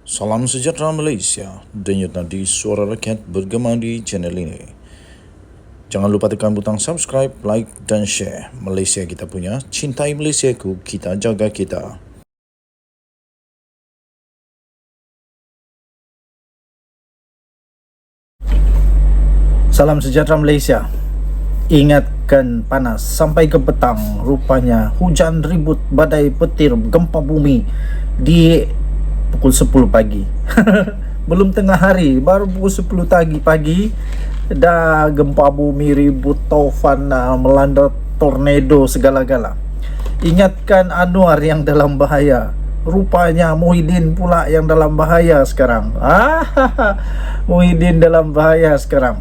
Salam sejahtera Malaysia, denyut nadi suara rakyat bergema di channel ini. Jangan lupa tekan butang subscribe, like dan share. Malaysia kita punya, cintai Malaysiaku, kita jaga kita. Salam sejahtera Malaysia. Ingatkan panas sampai ke petang. Rupanya hujan ribut, badai petir, gempa bumi di pukul 10 pagi. Belum tengah hari, baru pukul 10 pagi dah gempa bumi, ribut, taufan, melanda, tornado, segala-gala. Ingatkan Anwar yang dalam bahaya. Rupanya Muhyiddin pula yang dalam bahaya sekarang. Muhyiddin dalam bahaya sekarang.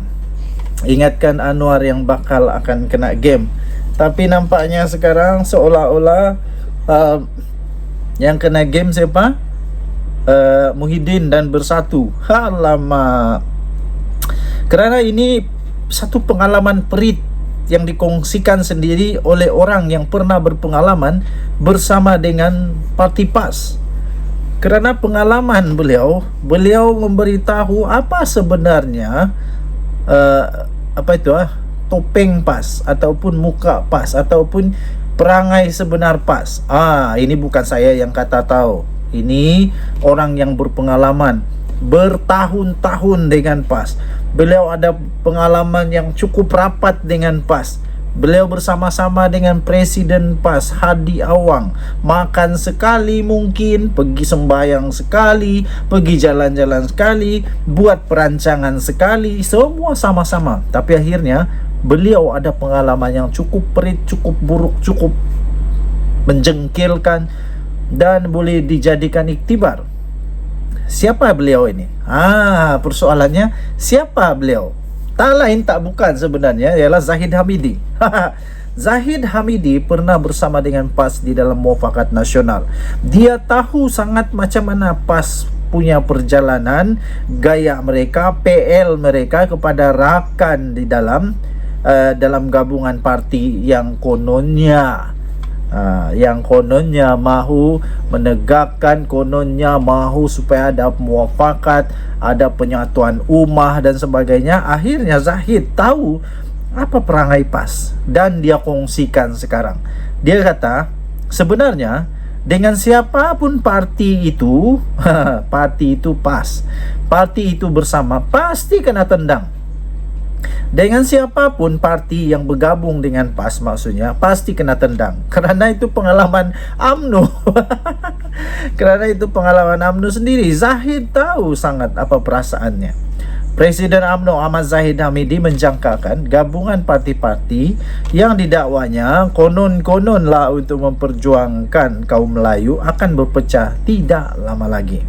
Ingatkan Anwar yang bakal akan kena game. Tapi nampaknya sekarang seolah-olah yang kena game siapa? Muhyiddin dan Bersatu. Alamak. Kerana ini satu pengalaman perit yang dikongsikan sendiri oleh orang yang pernah berpengalaman bersama dengan Parti PAS. Kerana pengalaman beliau memberitahu apa sebenarnya topeng PAS ataupun muka PAS ataupun perangai sebenar PAS. Ini bukan saya yang kata tahu. Ini orang yang berpengalaman bertahun-tahun dengan PAS. Beliau ada pengalaman yang cukup rapat dengan PAS. Beliau bersama-sama dengan Presiden PAS Hadi Awang, makan sekali mungkin, pergi sembahyang sekali, pergi jalan-jalan sekali, buat perancangan sekali, semua sama-sama. Tapi akhirnya beliau ada pengalaman yang cukup perit, cukup buruk, cukup menjengkelkan dan boleh dijadikan iktibar. Siapa beliau ini? Persoalannya siapa beliau? Tak lain tak bukan sebenarnya ialah Zahid Hamidi. Zahid Hamidi pernah bersama dengan PAS di dalam Muafakat Nasional. Dia tahu sangat macam mana PAS punya perjalanan, gaya mereka, PL mereka kepada rakan di dalam gabungan parti yang kononnya mahu menegakkan, kononnya mahu supaya ada muafakat, ada penyatuan ummah dan sebagainya. Akhirnya Zahid tahu apa perangai PAS dan dia kongsikan sekarang. Dia kata sebenarnya dengan siapapun parti itu parti itu PAS, parti itu bersama pasti kena tendang. Dengan siapapun parti yang bergabung dengan PAS, maksudnya pasti kena tendang. Kerana itu pengalaman UMNO. Kerana itu pengalaman UMNO sendiri. Zahid tahu sangat apa perasaannya. Presiden UMNO Ahmad Zahid Hamidi menjangkakan gabungan parti-parti yang didakwanya konon-kononlah untuk memperjuangkan kaum Melayu akan berpecah tidak lama lagi.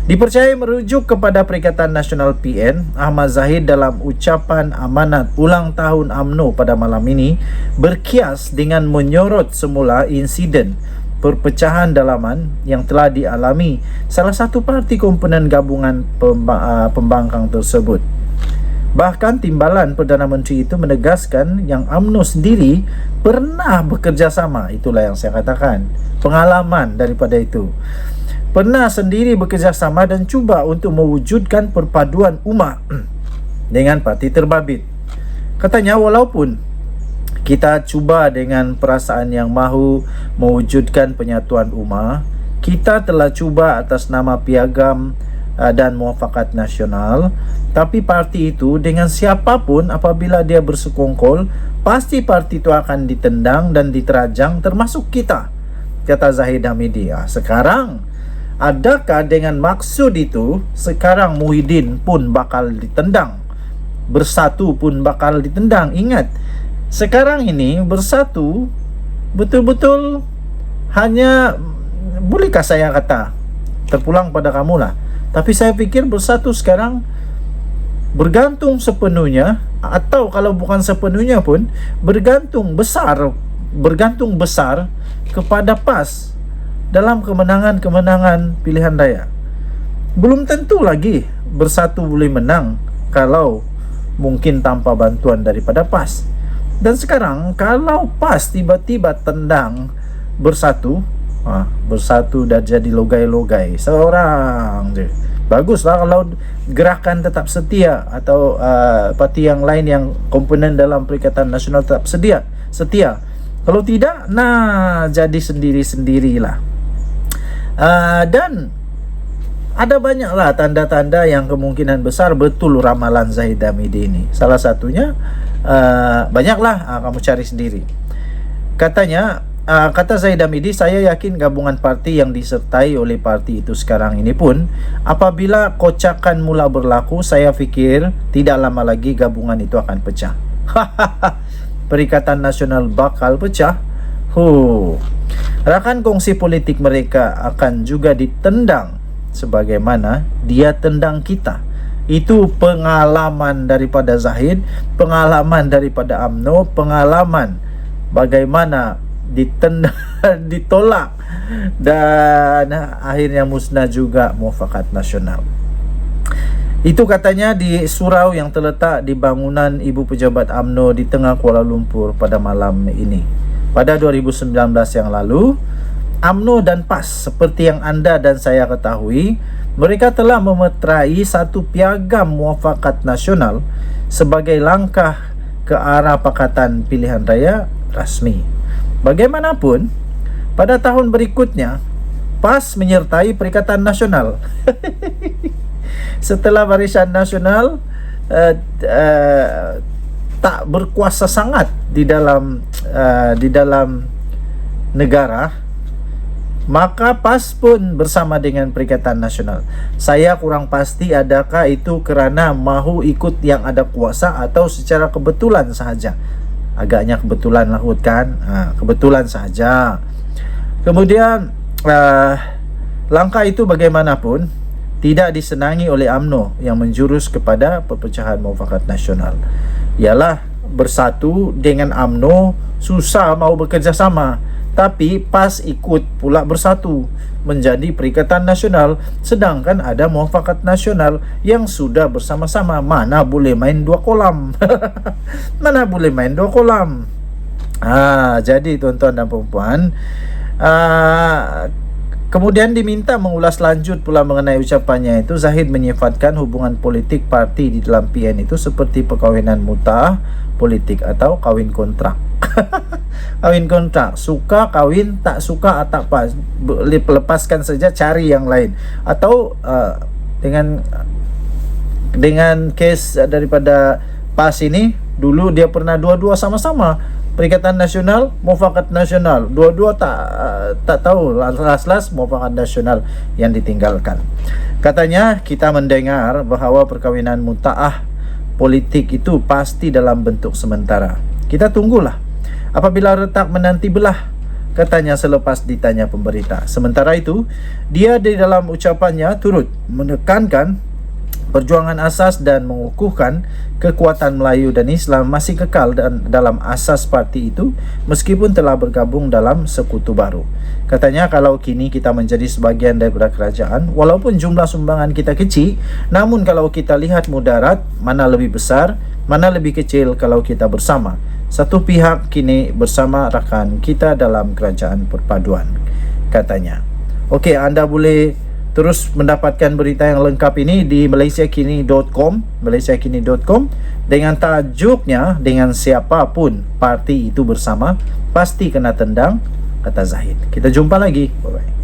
Dipercayai merujuk kepada Perikatan Nasional PN, Ahmad Zahid dalam ucapan amanat ulang tahun UMNO pada malam ini berkias dengan menyorot semula insiden perpecahan dalaman yang telah dialami salah satu parti komponen gabungan pembangkang tersebut. Bahkan timbalan Perdana Menteri itu menegaskan yang UMNO sendiri pernah bekerjasama. Itulah yang saya katakan, pengalaman daripada itu. Pernah sendiri bekerjasama dan cuba untuk mewujudkan perpaduan ummah dengan parti terbabit. Katanya walaupun kita cuba dengan perasaan yang mahu mewujudkan penyatuan ummah, kita telah cuba atas nama piagam dan muafakat nasional, tapi parti itu dengan siapapun apabila dia bersekongkol, pasti parti itu akan ditendang dan diterajang, termasuk kita, kata Zahid Hamidi. Sekarang adakah dengan maksud itu sekarang Muhyiddin pun bakal ditendang, Bersatu pun bakal ditendang? Ingat, sekarang ini Bersatu betul-betul hanya, bolehkah saya kata, terpulang pada kamulah, tapi saya pikir Bersatu sekarang bergantung sepenuhnya, atau kalau bukan sepenuhnya pun bergantung besar kepada PAS dalam kemenangan-kemenangan pilihan raya. Belum tentu lagi Bersatu boleh menang kalau mungkin tanpa bantuan daripada PAS. Dan sekarang kalau PAS tiba-tiba tendang Bersatu, bersatu dan jadi logai-logai seorang je. Baguslah kalau gerakan tetap setia atau parti yang lain yang komponen dalam Perikatan Nasional tetap setia. Kalau tidak, jadi sendiri-sendirilah. Dan ada banyaklah tanda-tanda yang kemungkinan besar betul ramalan Zahid Hamidi ini. Salah satunya banyaklah, kamu cari sendiri. Katanya, kata Zahid Hamidi, saya yakin gabungan parti yang disertai oleh parti itu sekarang ini pun, apabila kocakan mula berlaku, saya fikir tidak lama lagi gabungan itu akan pecah. Perikatan Nasional bakal pecah. Rakan kongsi politik mereka akan juga ditendang sebagaimana dia tendang kita. Itu pengalaman daripada Zahid, pengalaman daripada UMNO, pengalaman bagaimana ditolak dan akhirnya musnah juga Muafakat Nasional. Itu katanya di surau yang terletak di bangunan Ibu Pejabat UMNO di tengah Kuala Lumpur pada malam ini. Pada 2019 yang lalu, UMNO dan PAS seperti yang anda dan saya ketahui, mereka telah memeterai satu piagam Muafakat Nasional sebagai langkah ke arah Pakatan Pilihan Raya rasmi. Bagaimanapun, pada tahun berikutnya PAS menyertai Perikatan Nasional. Setelah Barisan Nasional tak berkuasa sangat di dalam negara, maka PAS pun bersama dengan Perikatan Nasional. Saya kurang pasti adakah itu kerana mahu ikut yang ada kuasa atau secara kebetulan sahaja. Agaknya kebetulan lah kan, kebetulan sahaja. Kemudian langkah itu bagaimanapun tidak disenangi oleh UMNO yang menjurus kepada perpecahan Muafakat Nasional. Ialah bersatu dengan UMNO susah mau bekerjasama, tapi PAS ikut pula bersatu menjadi Perikatan Nasional, sedangkan ada Muafakat Nasional yang sudah bersama-sama. Mana boleh main dua kolam. Mana boleh main dua kolam. Jadi tuan-tuan dan puan-puan, kemudian diminta mengulas lanjut pula mengenai ucapannya itu. Zahid menyifatkan hubungan politik parti di dalam PN itu seperti perkahwinan mutah politik atau kawin kontrak. Kawin kontrak, suka kawin, tak suka tak apa, lepaskan saja, cari yang lain. Atau dengan case daripada PAS ini, dulu dia pernah dua-dua sama-sama Perikatan Nasional, Muafakat Nasional, dua-dua tak tahu, las-las Muafakat Nasional yang ditinggalkan. Katanya, kita mendengar bahawa perkahwinan mutaah politik itu pasti dalam bentuk sementara. Kita tunggulah apabila retak menanti belah, katanya selepas ditanya pemberita. Sementara itu, dia di dalam ucapannya turut menekankan perjuangan asas dan mengukuhkan kekuatan Melayu dan Islam masih kekal dalam asas parti itu meskipun telah bergabung dalam sekutu baru. Katanya, kalau kini kita menjadi sebahagian daripada kerajaan, walaupun jumlah sumbangan kita kecil, namun kalau kita lihat mudarat, mana lebih besar, mana lebih kecil kalau kita bersama. Satu pihak kini bersama rakan kita dalam kerajaan perpaduan, katanya. Okey, anda boleh terus mendapatkan berita yang lengkap ini di malaysiakini.com dengan tajuknya, dengan siapapun parti itu bersama pasti kena tendang, kata Zahid. Kita jumpa lagi. Bye-bye.